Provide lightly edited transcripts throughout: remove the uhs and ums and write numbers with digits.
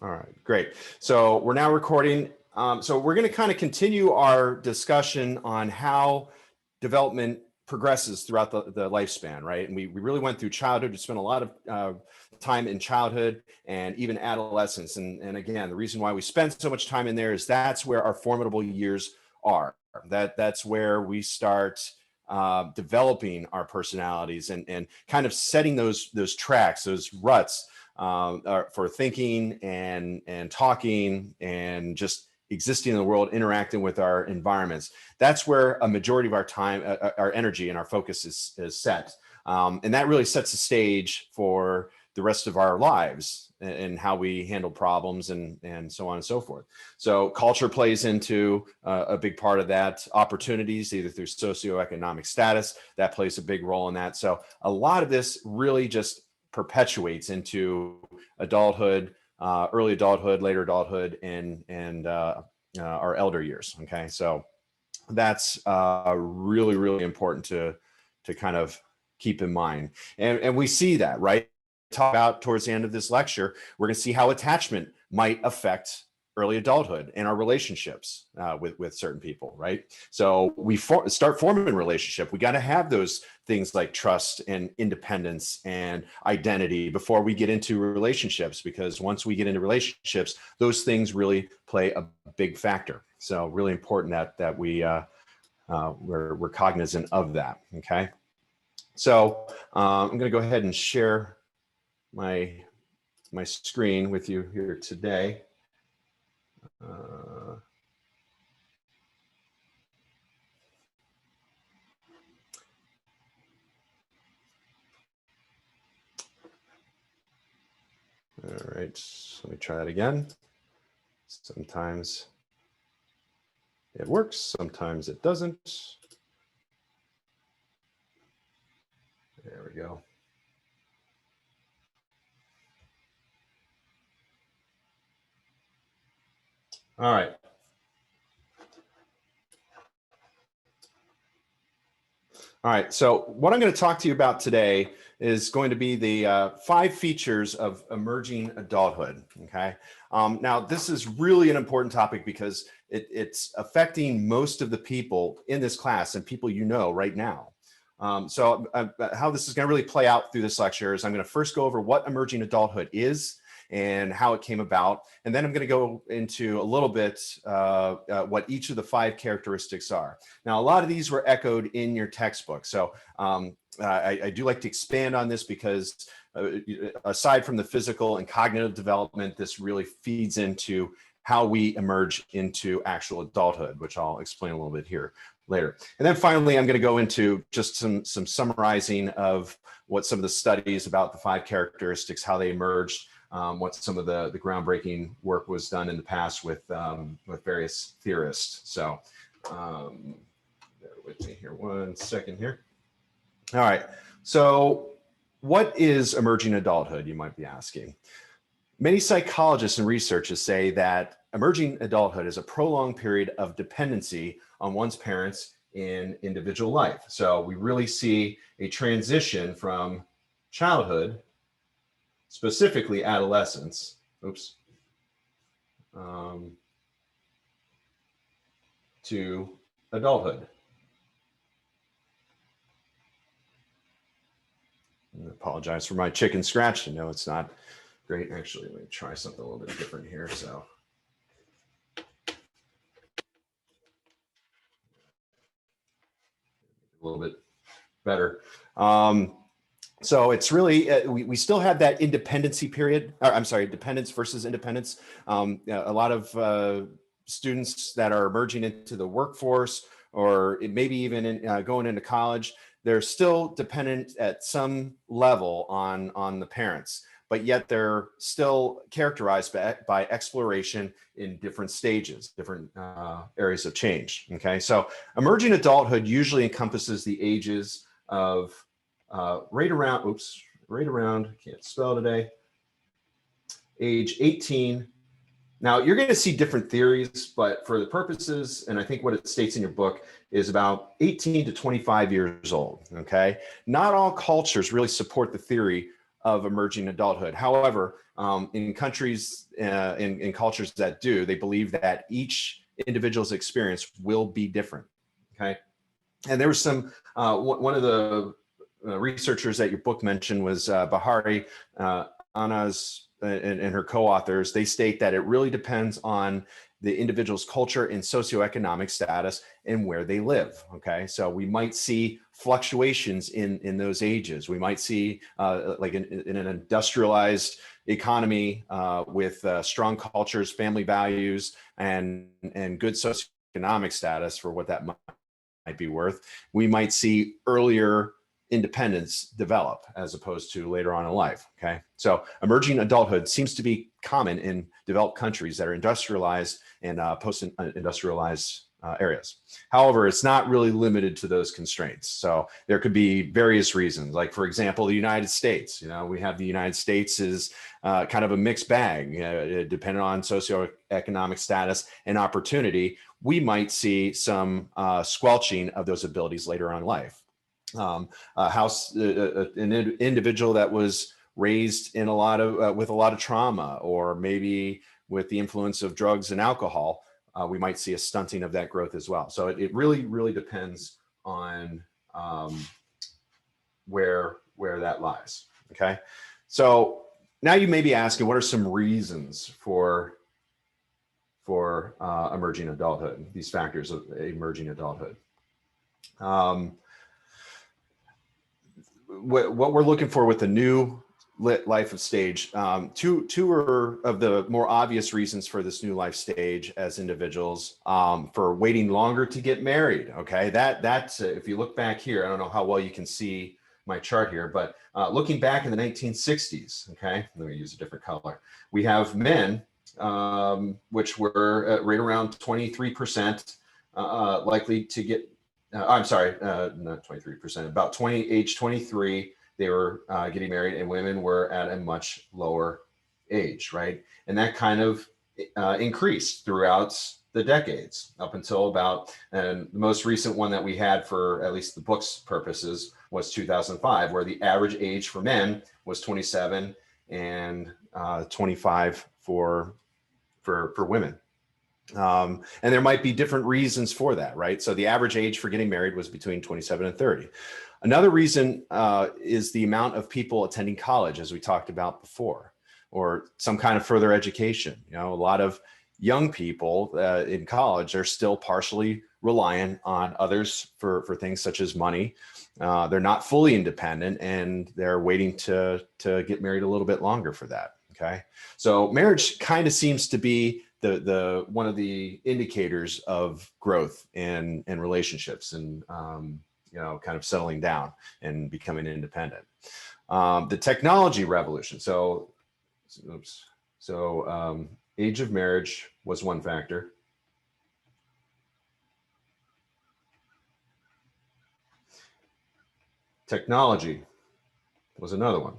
All right, great. So we're now recording. So we're going to kind of continue our discussion on how development progresses throughout the lifespan, right? And we really went through childhood. We spent a lot of time in childhood and even adolescence. And again, the reason why we spend so much time in there is that's where our formidable years are. That's where we start developing our personalities and kind of setting those tracks, those ruts for thinking and talking and just existing in the world, interacting with our environments. That's where a majority of our time, our energy and our focus is set. And that really sets the stage for the rest of our lives and how we handle problems and so on and so forth. So culture plays into a big part of that. Opportunities, either through socioeconomic status, that plays a big role in that. So a lot of this really just perpetuates into adulthood, early adulthood, later adulthood, and our elder years. Okay, so that's really, really important to kind of keep in mind. And we see that, right? Talk about towards the end of this lecture, we're going to see how attachment might affect early adulthood and our relationships with certain people, right? So we start forming a relationship. We got to have those things like trust and independence and identity before we get into relationships, because once we get into relationships, those things really play a big factor. So really important that we're cognizant of that. Okay. So I'm going to go ahead and share my screen with you here today. All right, let me try that again. Sometimes it works, sometimes it doesn't. There we go. All right. All right, so what I'm going to talk to you about today is going to be the 5 features of emerging adulthood, okay? Now, this is really an important topic because it's affecting most of the people in this class and people you know right now. So how this is going to really play out through this lecture is I'm going to first go over what emerging adulthood is and how it came about. And then I'm going to go into a little bit what each of the 5 characteristics are. Now, a lot of these were echoed in your textbook. So I do like to expand on this because aside from the physical and cognitive development, this really feeds into how we emerge into actual adulthood, which I'll explain a little bit here later. And then finally, I'm going to go into just some summarizing of what some of the studies about the 5 characteristics, how they emerged, what some of the groundbreaking work was done in the past with various theorists. So bear with me here 1 second here. All right, so what is emerging adulthood, you might be asking? Many psychologists and researchers say that emerging adulthood is a prolonged period of dependency on one's parents in individual life. So we really see a transition from childhood, specifically adolescence, to adulthood. I apologize for my chicken scratch. I know it's not great. Actually, let me try something a little bit different here. So. A little bit better. So it's really, we still have that independency period, or I'm sorry, dependence versus independence. A lot of students that are emerging into the workforce or maybe even going into college, they're still dependent at some level on the parents, but yet they're still characterized by exploration in different stages, different areas of change, okay? So emerging adulthood usually encompasses the ages of right around, I can't spell today, age 18. Now, you're going to see different theories, but for the purposes, and I think what it states in your book, is about 18 to 25 years old, okay? Not all cultures really support the theory of emerging adulthood. However, in countries, in cultures that do, they believe that each individual's experience will be different. Okay. And there was some, one of the researchers that your book mentioned was Bahari Anas and her co-authors. They state that it really depends on the individual's culture and socioeconomic status and where they live. Okay, so we might see fluctuations in those ages. We might see like in an industrialized economy with strong cultures, family values, and good socioeconomic status for what that might be worth. We might see earlier independence develop as opposed to later on in life. Okay, so emerging adulthood seems to be common in developed countries that are industrialized and post-industrialized areas. However, it's not really limited to those constraints. So there could be various reasons. Like, for example, the United States. You know, we have the United States is kind of a mixed bag, depending on socioeconomic status and opportunity. We might see some squelching of those abilities later on in life. An individual that was raised in a lot of with a lot of trauma, or maybe with the influence of drugs and alcohol, we might see a stunting of that growth as well. So it really depends on where that lies. Okay, so now you may be asking, what are some reasons for emerging adulthood? These factors of emerging adulthood. What we're looking for with the new life of stage, two are of the more obvious reasons for this new life stage as individuals, for waiting longer to get married. Okay, that's if you look back here, I don't know how well you can see my chart here, but looking back in the 1960s, okay, let me use a different color. We have men, which were right around 23% likely to get. I'm sorry, not 23%, about age 23, they were getting married, and women were at a much lower age, right? And that kind of increased throughout the decades up until about, and the most recent one that we had for at least the book's purposes was 2005, where the average age for men was 27 and 25 for women. And there might be different reasons for that, right? So the average age for getting married was between 27 and 30. Another reason is the amount of people attending college, as we talked about before, or some kind of further education. You know, a lot of young people in college are still partially reliant on others for things such as money. They're not fully independent, and they're waiting to get married a little bit longer for that. Okay, so marriage kind of seems to be the one of the indicators of growth in relationships, and you know, kind of settling down and becoming independent. The technology revolution. So age of marriage was one factor. Technology was another one.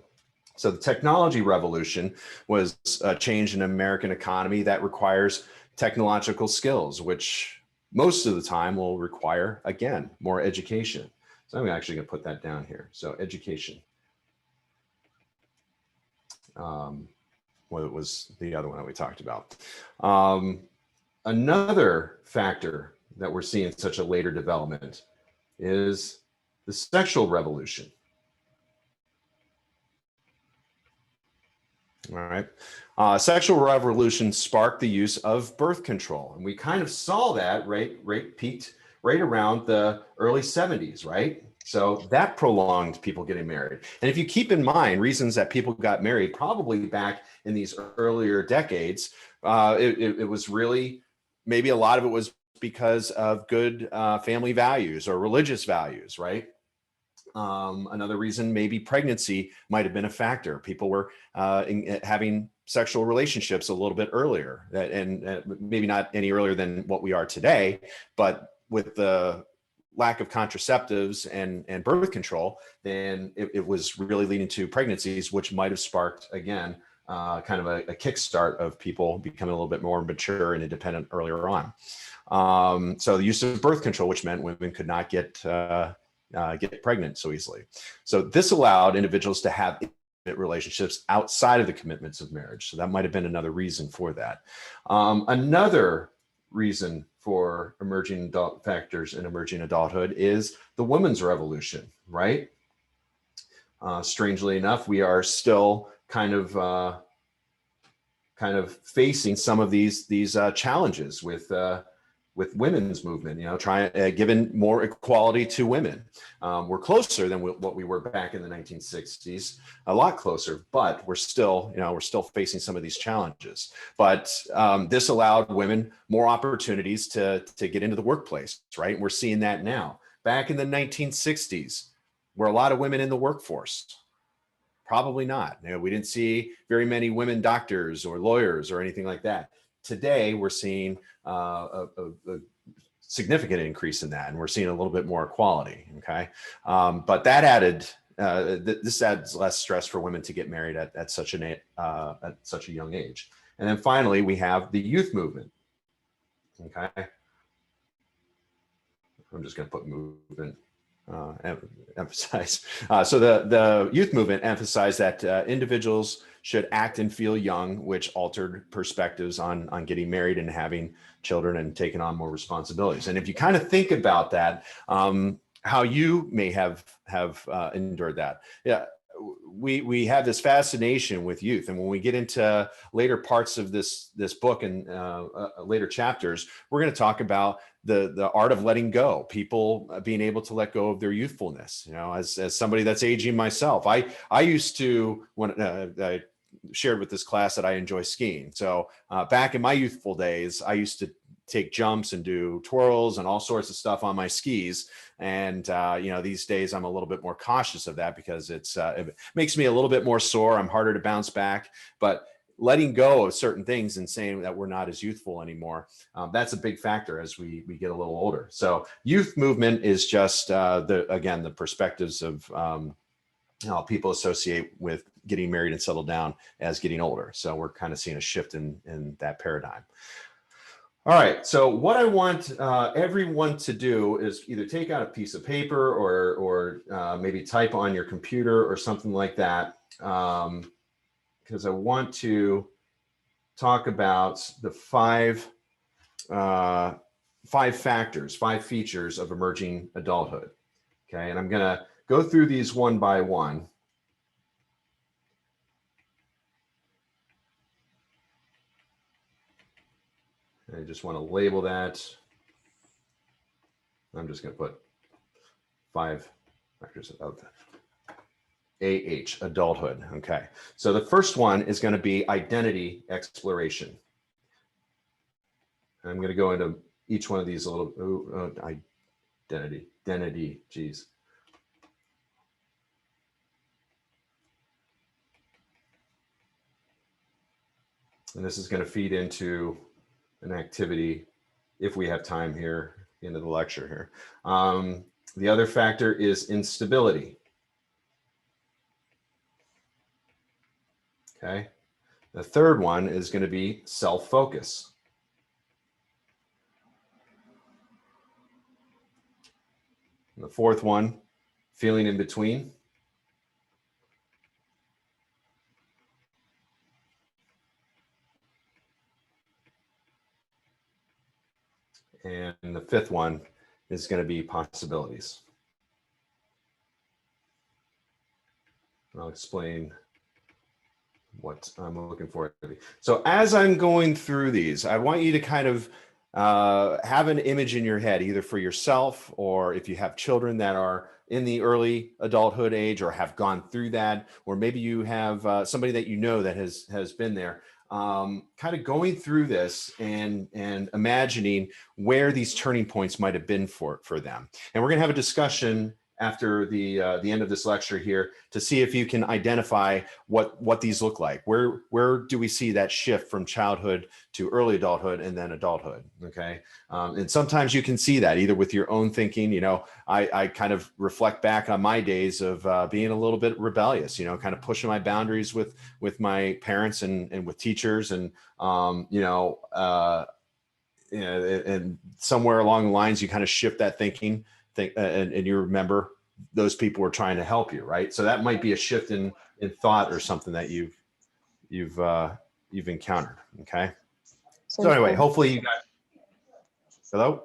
So the technology revolution was a change in American economy that requires technological skills, which most of the time will require, again, more education. So I'm actually going to put that down here. So education. What was the other one that we talked about? Another factor that we're seeing such a later development is the sexual revolution. All right. Sexual revolution sparked the use of birth control. And we kind of saw that peaked right around the early 70s, right? So that prolonged people getting married. And if you keep in mind reasons that people got married, probably back in these earlier decades, it was really, maybe a lot of it was because of good family values or religious values, right? Another reason, maybe pregnancy might have been a factor. People were having sexual relationships a little bit earlier, and maybe not any earlier than what we are today, but with the lack of contraceptives and birth control, then it was really leading to pregnancies, which might have sparked, again, kind of a kickstart of people becoming a little bit more mature and independent earlier on. So the use of birth control, which meant women could not get pregnant so easily. So this allowed individuals to have relationships outside of the commitments of marriage. So that might have been another reason for that. Another reason for emerging adult factors in emerging adulthood is the women's revolution, right? Strangely enough, we are still kind of facing some of these challenges with women's movement, giving more equality to women. We're closer than what we were back in the 1960s, a lot closer, but we're still facing some of these challenges. But this allowed women more opportunities to get into the workplace, right? And we're seeing that now. Back in the 1960s, were a lot of women in the workforce? Probably not. We didn't see very many women doctors or lawyers or anything like that. Today, we're seeing a significant increase in that, and we're seeing a little bit more equality. Okay, but that added this adds less stress for women to get married at such a young age. And then finally, we have the youth movement. Okay, I'm just going to put movement. Emphasize. So the youth movement emphasized that individuals should act and feel young, which altered perspectives on getting married and having children and taking on more responsibilities. And if you kind of think about that, how you may have endured that. Yeah. We have this fascination with youth, and when we get into later parts of this book and later chapters, we're going to talk about the art of letting go, people being able to let go of their youthfulness. As somebody that's aging myself, I used to, when I shared with this class that I enjoy skiing. So back in my youthful days, I used to take jumps and do twirls and all sorts of stuff on my skis. And, these days I'm a little bit more cautious of that because it makes me a little bit more sore. I'm harder to bounce back, but letting go of certain things and saying that we're not as youthful anymore. That's a big factor as we get a little older. So youth movement is just, the perspectives of how people associate with getting married and settled down as getting older. So we're kind of seeing a shift in that paradigm. All right, so what I want everyone to do is either take out a piece of paper or maybe type on your computer or something like that, because I want to talk about the five features of emerging adulthood. Okay, and I'm going to go through these one by one. I just want to label that. I'm just going to put 5 factors of adulthood. Okay, so the first one is going to be identity exploration. I'm going to go into each one of these a little. Identity, geez. And this is going to feed into an activity if we have time here into the lecture here. The other factor is instability. Okay. The third one is going to be self-focus. And the fourth one, feeling in between. And the fifth one is going to be possibilities. I'll explain what I'm looking for. So as I'm going through these, I want you to kind of have an image in your head, either for yourself or if you have children that are in the early adulthood age or have gone through that, or maybe you have somebody that you know that has been there. Kind of going through this and imagining where these turning points might have been for them. And we're going to have a discussion after the end of this lecture here to see if you can identify what these look like. Where do we see that shift from childhood to early adulthood and then adulthood? Okay, and sometimes you can see that either with your own thinking. I kind of reflect back on my days of being a little bit rebellious. Kind of pushing my boundaries with my parents and with teachers, and and somewhere along the lines you kind of shift that thinking. And you remember those people were trying to help you, right? So that might be a shift in thought or something that you've encountered. Okay. So anyway, hopefully you got. Hello.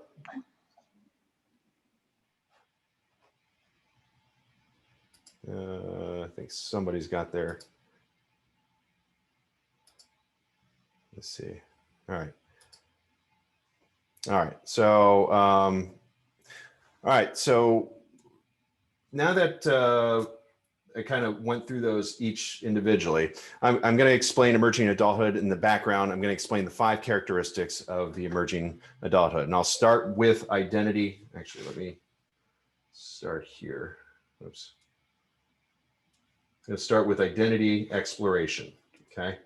I think somebody's got their. Let's see. All right. All right. So, all right. So now that I kind of went through those each individually, I'm going to explain emerging adulthood in the background. I'm going to explain the 5 characteristics of the emerging adulthood. And I'll start with identity. Actually, let me start here. Oops. I'm going to start with identity exploration. Okay.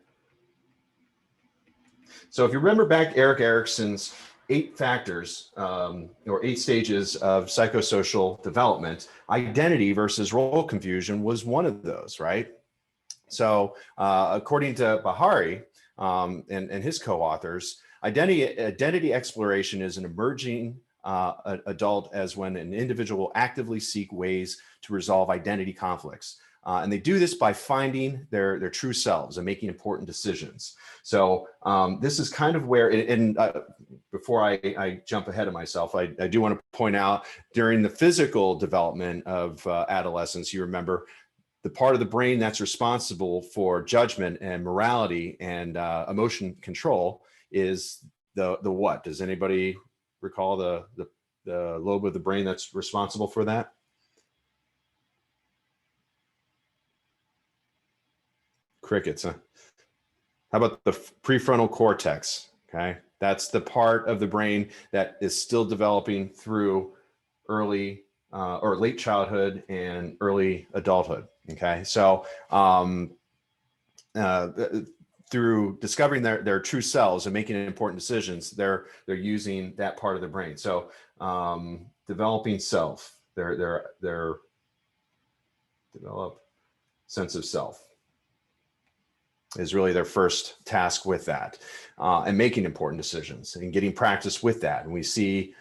So if you remember back Erik Erikson's 8 factors or 8 stages of psychosocial development, identity versus role confusion was one of those, right? So according to Bahari and his co-authors, identity exploration is an emerging adult as when an individual will actively seek ways to resolve identity conflicts. And they do this by finding their true selves and making important decisions. So this is kind of where, before I jump ahead of myself, I do want to point out during the physical development of adolescence, you remember the part of the brain that's responsible for judgment and morality and emotion control is the what? Does anybody recall the lobe of the brain that's responsible for that? Crickets. Huh? How about the prefrontal cortex? Okay, that's the part of the brain that is still developing through early or late childhood and early adulthood. Okay, so through discovering their true selves and making important decisions, they're using that part of the brain. So developing self, their develop sense of self is really their first task with that, and making important decisions and getting practice with that. And we see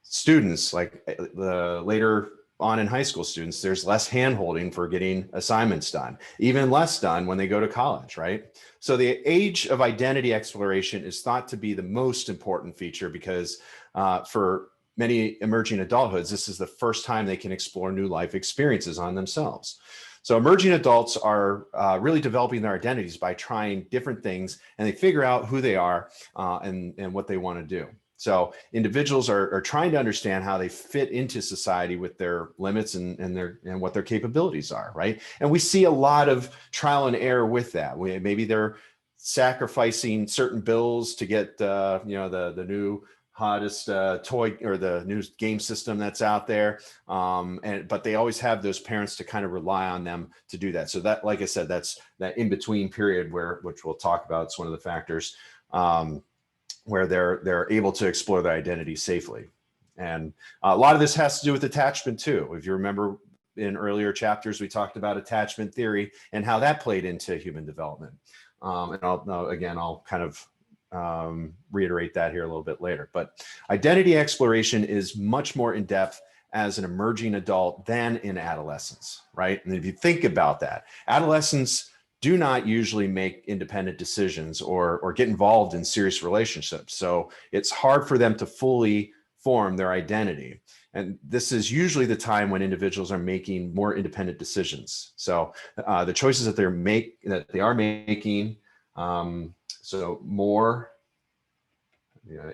students like the later on in high school students, there's less hand-holding for getting assignments done, even less done when they go to college, right? So the age of identity exploration is thought to be the most important feature because for many emerging adulthoods, this is the first time they can explore new life experiences on themselves. So emerging adults are really developing their identities by trying different things, and they figure out who they are and what they want to do. So individuals are trying to understand how they fit into society with their limits and what their capabilities are, right? And we see a lot of trial and error with that. Maybe they're sacrificing certain bills to get the new hottest toy or the new game system that's out there, but they always have those parents to kind of rely on them to do that. So that, like I said, that's that in between period which we'll talk about. It's one of the factors. Where they're able to explore their identity safely. And a lot of this has to do with attachment too. If you remember in earlier chapters, we talked about attachment theory and how that played into human development. And I'll kind of reiterate that here a little bit later. But identity exploration is much more in depth as an emerging adult than in adolescence, right? And if you think about that, adolescents do not usually make independent decisions or get involved in serious relationships. So it's hard for them to fully form their identity. And this is usually the time when individuals are making more independent decisions. So the choices that they are making, so more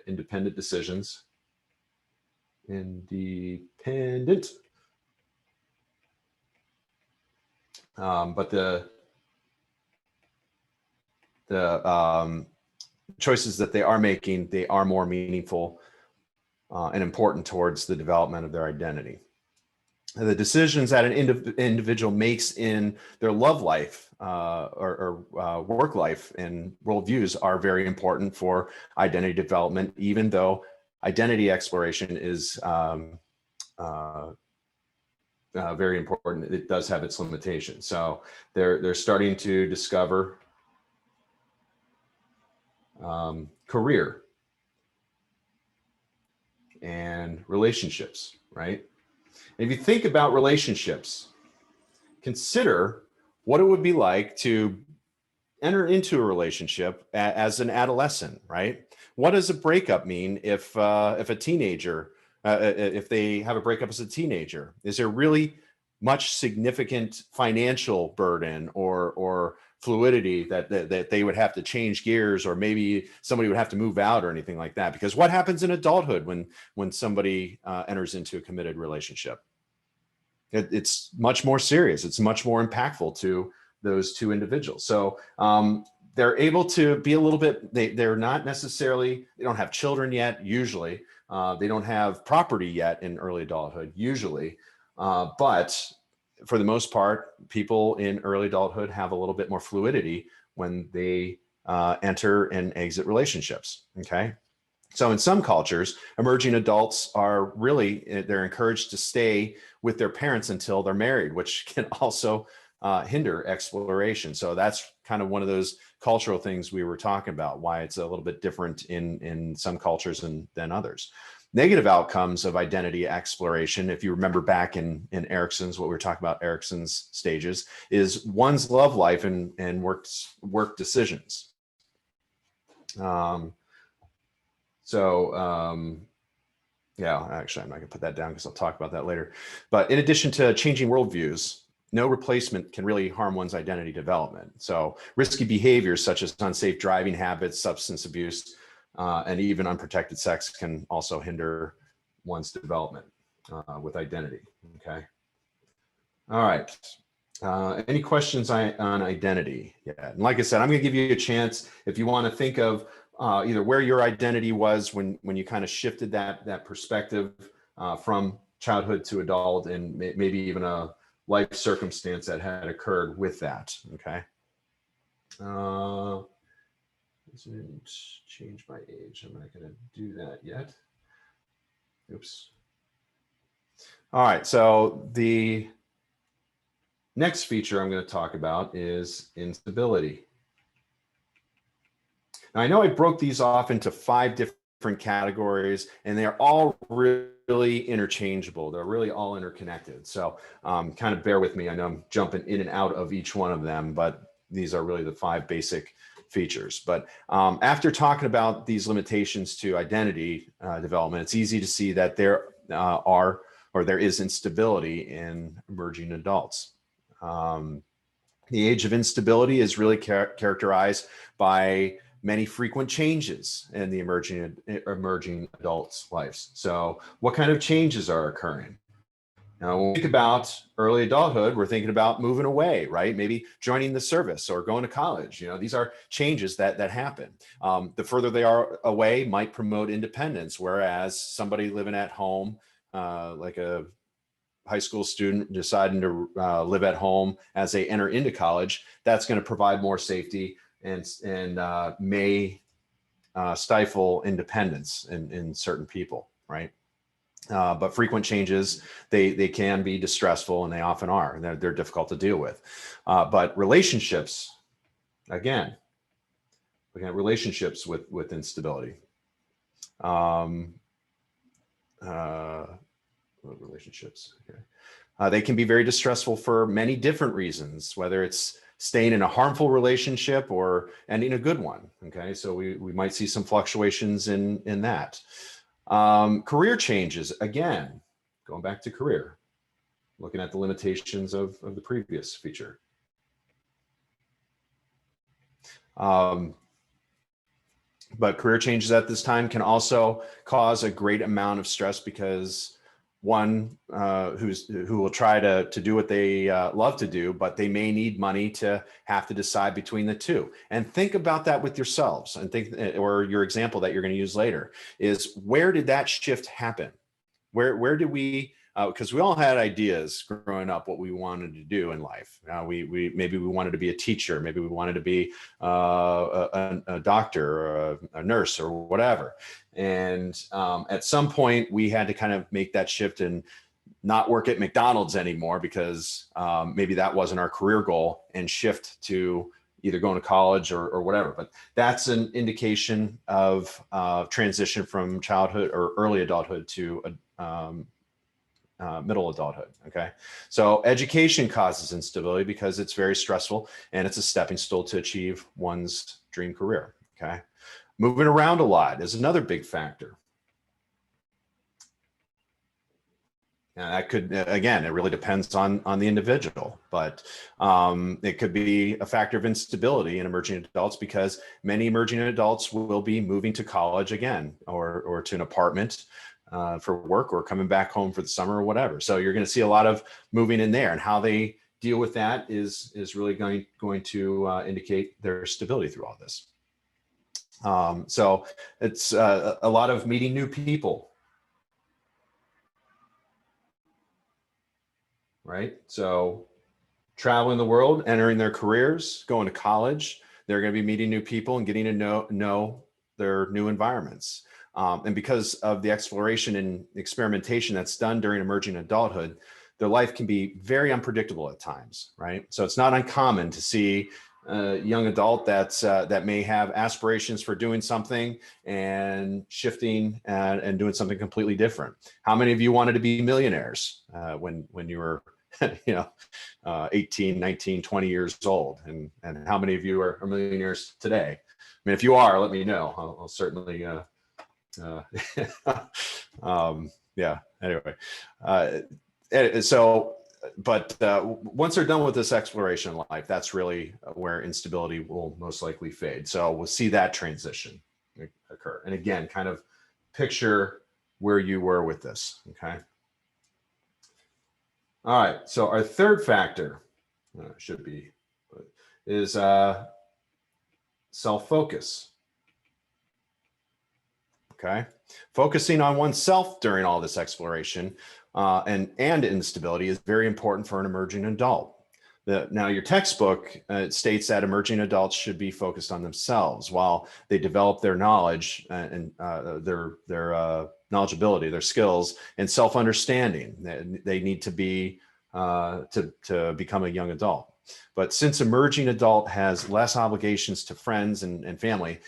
independent decisions, independent. But the choices that they are making, they are more meaningful and important towards the development of their identity. And the decisions that an individual makes in their love life or work life and worldviews are very important for identity development, even though identity exploration is very important. It does have its limitations. So they're starting to discover career and relationships, right? If you think about relationships, consider what it would be like to enter into a relationship as an adolescent, right? What does a breakup mean if a teenager, if they have a breakup as a teenager? Is there really much significant financial burden or fluidity that they would have to change gears, or maybe somebody would have to move out or anything like that? Because what happens in adulthood when somebody enters into a committed relationship? It's much more serious. It's much more impactful to those two individuals. So they're able to be a little bit, they're not necessarily, they don't have children yet, usually. They don't have property yet in early adulthood, usually. But for the most part, people in early adulthood have a little bit more fluidity when they enter and exit relationships, okay? So in some cultures, emerging adults are really, they're encouraged to stay with their parents until they're married, which can also hinder exploration. So that's kind of one of those cultural things we were talking about, why it's a little bit different in some cultures than others. Negative outcomes of identity exploration, if you remember back in Erickson's, what we were talking about, Erickson's stages, is one's love life and work decisions. Yeah, actually, I'm not gonna put that down because I'll talk about that later. But in addition to changing worldviews, no replacement can really harm one's identity development. So risky behaviors such as unsafe driving habits, substance abuse, and even unprotected sex can also hinder one's development with identity, okay? All right. Any questions on identity? Yeah, and like I said, I'm gonna give you a chance if you wanna think of either where your identity was when you kind of shifted that perspective from childhood to adult, and maybe even a life circumstance that had occurred with that, okay? Doesn't change my age. I'm not gonna do that yet. Oops. All right, so the next feature I'm gonna talk about is instability. Now, I know I broke these off into 5 different categories, and they're all really interchangeable. They're really all interconnected. So kind of bear with me. I know I'm jumping in and out of each one of them, but these are really the 5 basic features. But after talking about these limitations to identity development, it's easy to see that there is instability in emerging adults. The age of instability is really characterized by many frequent changes in the emerging adults' lives. So what kind of changes are occurring? Now, when we think about early adulthood, we're thinking about moving away, right? Maybe joining the service or going to college. You know, these are changes that happen. The further they are away might promote independence, whereas somebody living at home, like a high school student deciding to live at home as they enter into college, that's going to provide more safety and may stifle independence in certain people, right? But frequent changes, they can be distressful, and they often are, and they're difficult to deal with. But relationships, again, looking at relationships with instability. Relationships, okay. They can be very distressful for many different reasons, whether it's staying in a harmful relationship or ending a good one, okay? So we might see some fluctuations in that. Career changes, again, going back to career, looking at the limitations of the previous feature. But career changes at this time can also cause a great amount of stress, because one who will try to do what they love to do, but they may need money to have to decide between the two. And think about that with yourselves, and think, or your example that you're going to use later, is where did that shift happen? Where did we, because we all had ideas growing up what we wanted to do in life. We maybe we wanted to be a teacher, maybe we wanted to be a doctor or a nurse or whatever. And at some point we had to kind of make that shift and not work at McDonald's anymore, because maybe that wasn't our career goal, and shift to either going to college or whatever. But that's an indication of transition from childhood or early adulthood to middle adulthood. Okay. So education causes instability because it's very stressful and it's a stepping stone to achieve one's dream career. Okay. Moving around a lot is another big factor. And that could, again, it really depends on the individual, but it could be a factor of instability in emerging adults because many emerging adults will be moving to college again or to an apartment for work or coming back home for the summer or whatever. So you're going to see a lot of moving in there, and how they deal with that is really going to indicate their stability through all this. So it's a lot of meeting new people. Right? So traveling the world, entering their careers, going to college, they're going to be meeting new people and getting to know their new environments. And because of the exploration and experimentation that's done during emerging adulthood, their life can be very unpredictable at times, right? So it's not uncommon to see a young adult that may have aspirations for doing something and shifting and doing something completely different. How many of you wanted to be millionaires when you were 18, 19, 20 years old? And how many of you are millionaires today? I mean, if you are, let me know. I'll certainly, yeah, anyway. But once they're done with this exploration in life, that's really where instability will most likely fade. So we'll see that transition occur. And again, kind of picture where you were with this, okay? All right, so our third factor is self-focus. Okay, focusing on oneself during all this exploration and instability is very important for an emerging adult. Now, your textbook states that emerging adults should be focused on themselves while they develop their knowledge and their knowledgeability, their skills, and self-understanding. They need to be to become a young adult. But since emerging adult has less obligations to friends and family,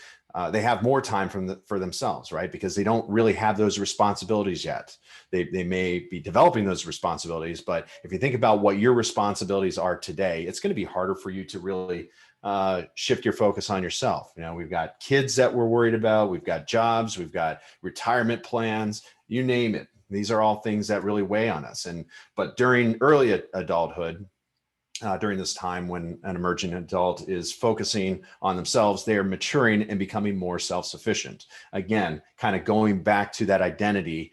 they have more time for themselves, right? Because they don't really have those responsibilities yet. They may be developing those responsibilities, but if you think about what your responsibilities are today, it's going to be harder for you to really shift your focus on yourself. You know, we've got kids that we're worried about, we've got jobs, we've got retirement plans, you name it. These are all things that really weigh on us. But during early adulthood, during this time when an emerging adult is focusing on themselves, they are maturing and becoming more self-sufficient. Again, kind of going back to that identity.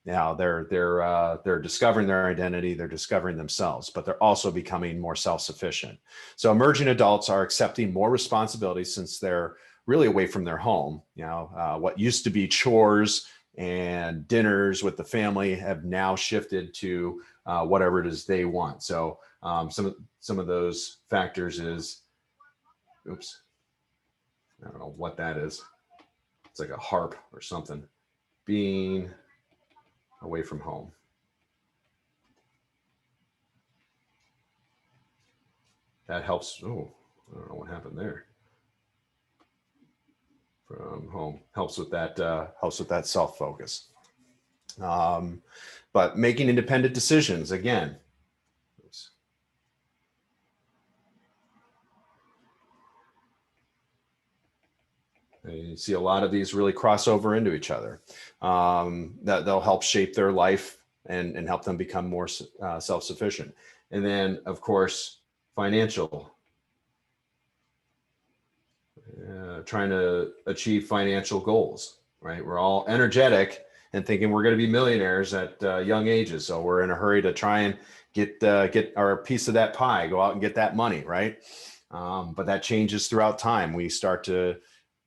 Now they're discovering their identity, they're discovering themselves, but they're also becoming more self-sufficient. So emerging adults are accepting more responsibilities since they're really away from their home. You know, what used to be chores and dinners with the family have now shifted to whatever it is they want. So some of those factors is, oops, I don't know what that is. It's like a harp or something. Being away from home. That helps. Oh, I don't know what happened there. From home helps with that self-focus. But making independent decisions, again. Oops. You see a lot of these really cross over into each other. That they'll help shape their life and help them become more self-sufficient. And then, of course, financial. Trying to achieve financial goals, right? We're all energetic and thinking we're going to be millionaires at young ages. So we're in a hurry to try and get our piece of that pie, go out and get that money, right? But that changes throughout time. We start to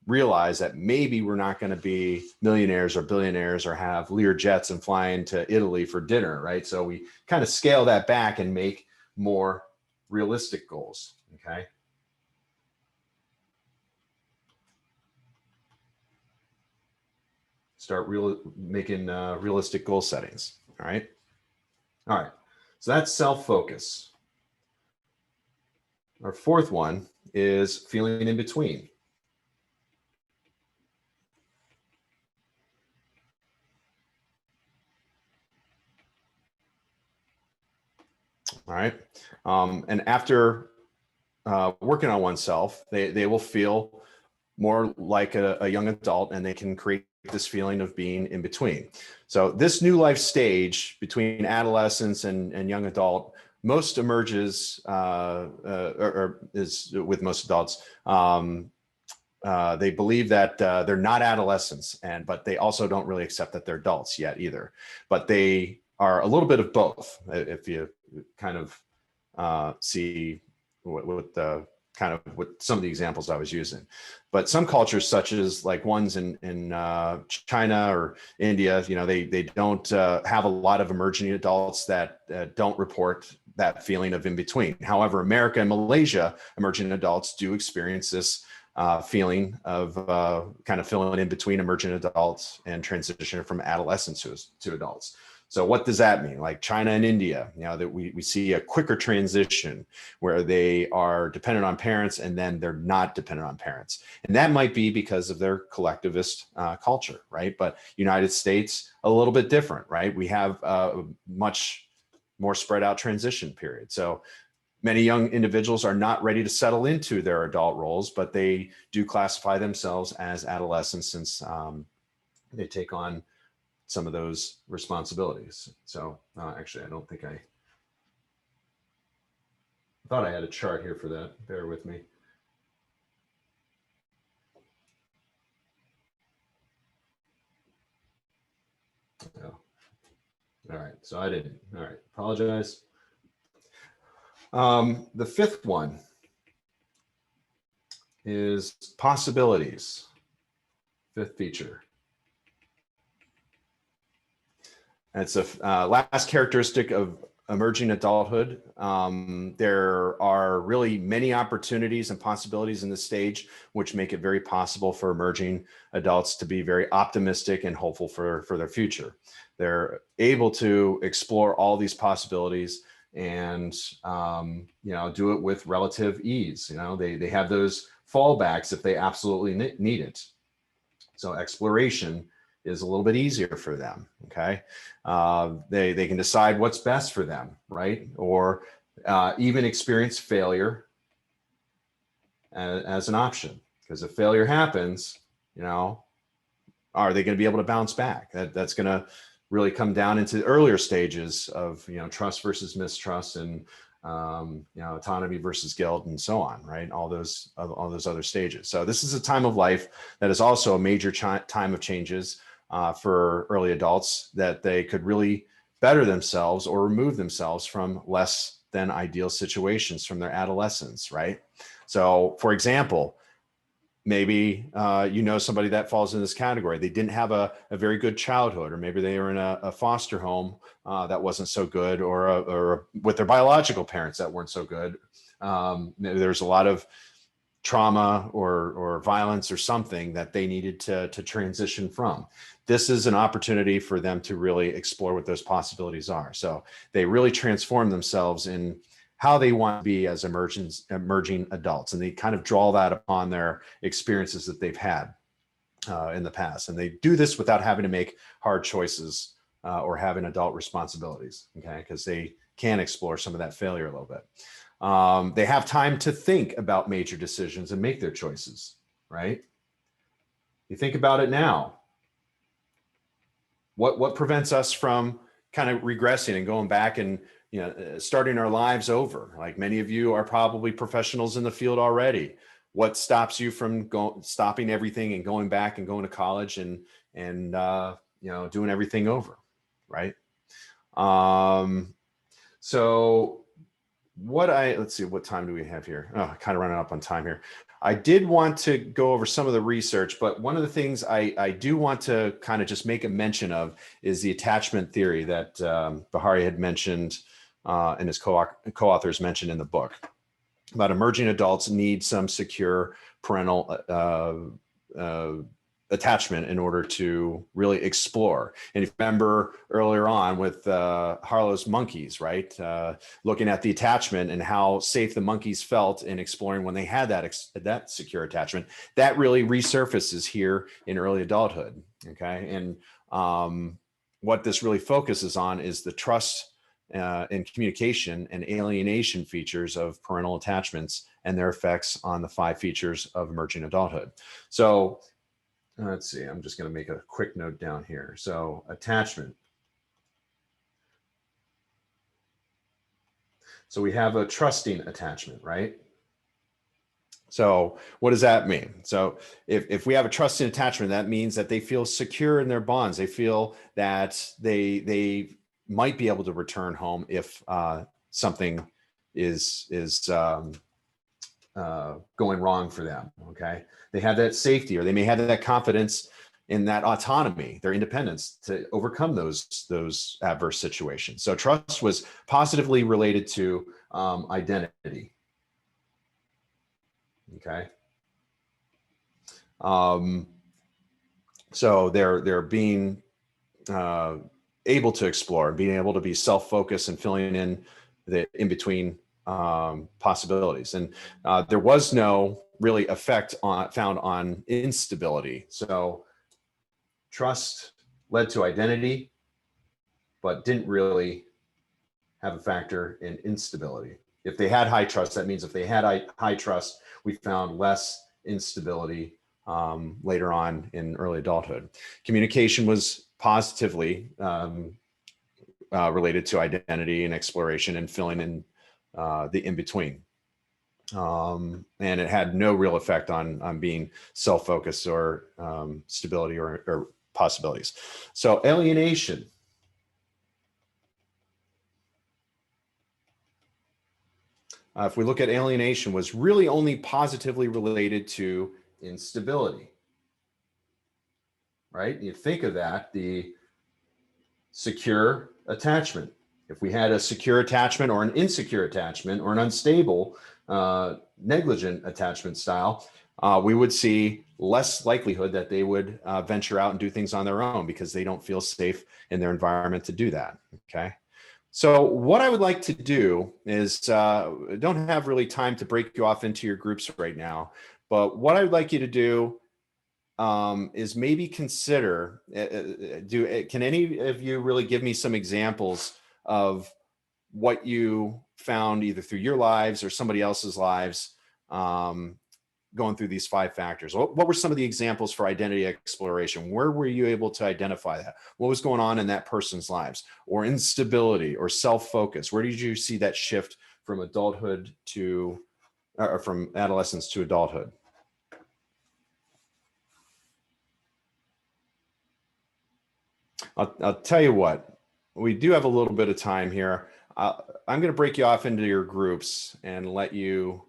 realize that maybe we're not going to be millionaires or billionaires or have Lear jets and fly into Italy for dinner, right? So we kind of scale that back and make more realistic goals, okay? Start making realistic goal settings. All right. All right. So that's self-focus. Our fourth one is feeling in between. All right. And after working on oneself, they will feel more like a young adult, and they can create this feeling of being in between. So this new life stage between adolescence and young adult most emerges or is with most adults. They believe that they're not adolescents, but they also don't really accept that they're adults yet either. But they are a little bit of both, if you kind of see what the kind of what some of the examples I was using. But some cultures, such as like ones in China or India, they don't have a lot of emerging adults that don't report that feeling of in between. However, America and Malaysia, emerging adults do experience this feeling of kind of filling in between emergent adults and transition from adolescents to adults. So what does that mean? Like China and India, that we see a quicker transition where they are dependent on parents and then they're not dependent on parents. And that might be because of their collectivist culture, right? But United States, a little bit different, right? We have a much more spread out transition period. So many young individuals are not ready to settle into their adult roles, but they do classify themselves as adolescents since they take on some of those responsibilities. So actually, I don't think I thought I had a chart here for that. Bear with me. Oh. All right, so I didn't. All right, apologize. The fifth one is possibilities. Fifth feature. And it's a last characteristic of emerging adulthood. There are really many opportunities and possibilities in this stage, which make it very possible for emerging adults to be very optimistic and hopeful for their future. They're able to explore all these possibilities and do it with relative ease. They have those fallbacks if they absolutely need it. So exploration is a little bit easier for them. Okay, they can decide what's best for them, right? Or even experience failure as an option, because if failure happens, are they going to be able to bounce back? That's going to really come down into the earlier stages of trust versus mistrust and autonomy versus guilt and so on, right? All those other stages. So this is a time of life that is also a major time of changes for early adults, that they could really better themselves or remove themselves from less than ideal situations from their adolescence, right? So for example, maybe somebody that falls in this category. They didn't have a very good childhood, or maybe they were in a foster home that wasn't so good, or with their biological parents that weren't so good. There's a lot of trauma or violence or something that they needed to transition from. This is an opportunity for them to really explore what those possibilities are. So they really transform themselves in how they want to be as emerging adults. And they kind of draw that upon their experiences that they've had in the past. And they do this without having to make hard choices or having adult responsibilities, okay? Because they can explore some of that failure a little bit. They have time to think about major decisions and make their choices, right? You think about it now. What prevents us from kind of regressing and going back and starting our lives over? Like many of you are probably professionals in the field already. What stops you from stopping everything and going back and going to college and doing everything over, right? So let's see, what time do we have here? Oh, kind of running up on time here. I did want to go over some of the research, but one of the things I do want to kind of just make a mention of is the attachment theory that Bahari had mentioned and his co-authors mentioned in the book about emerging adults need some secure parental attachment in order to really explore. And if you remember earlier on with Harlow's monkeys, right? Looking at the attachment and how safe the monkeys felt in exploring when they had that secure attachment, that really resurfaces here in early adulthood, okay? And what this really focuses on is the trust and communication and alienation features of parental attachments and their effects on the 5 features of emerging adulthood. So let's see, I'm just going to make a quick note down here. So attachment. So we have a trusting attachment, right? So what does that mean? So if we have a trusting attachment, that means that they feel secure in their bonds. They feel that they might be able to return home if something is going wrong for them. Okay, they have that safety, or they may have that confidence in that autonomy, their independence to overcome those adverse situations. So trust was positively related to identity. Okay. So they're being able to explore, being able to be self-focused and filling in the in-between possibilities. And there was no really effect found on instability. So trust led to identity, but didn't really have a factor in instability. If they had high trust, that means if they had high trust, we found less instability later on in early adulthood. Communication was positively related to identity and exploration and filling in the in-between. And it had no real effect on being self-focused or stability or possibilities. So alienation. If we look at alienation, was really only positively related to instability, right? You think of that, the secure attachment. If we had a secure attachment or an insecure attachment or an unstable, negligent attachment style, we would see less likelihood that they would venture out and do things on their own because they don't feel safe in their environment to do that, okay? So what I would like to do is, don't have really time to break you off into your groups right now, but what I would like you to do is maybe consider, can any of you really give me some examples of what you found either through your lives or somebody else's lives going through these 5 factors? What were some of the examples for identity exploration? Where were you able to identify that? What was going on in that person's lives? Or instability or self-focus? Where did you see that shift from adulthood to, or from adolescence to adulthood? I'll tell you what, we do have a little bit of time here. I'm going to break you off into your groups and let you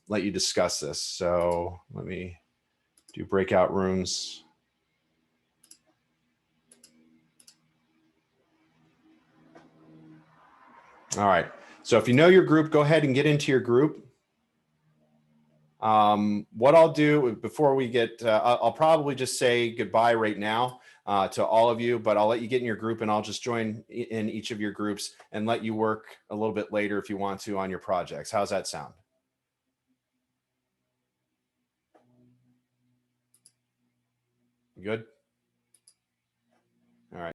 discuss this. So let me do breakout rooms. All right. So if you know your group, go ahead and get into your group. What I'll do before we get, I'll probably just say goodbye right now to all of you, but I'll let you get in your group and I'll just join in each of your groups and let you work a little bit later if you want to on your projects. How's that sound? Good?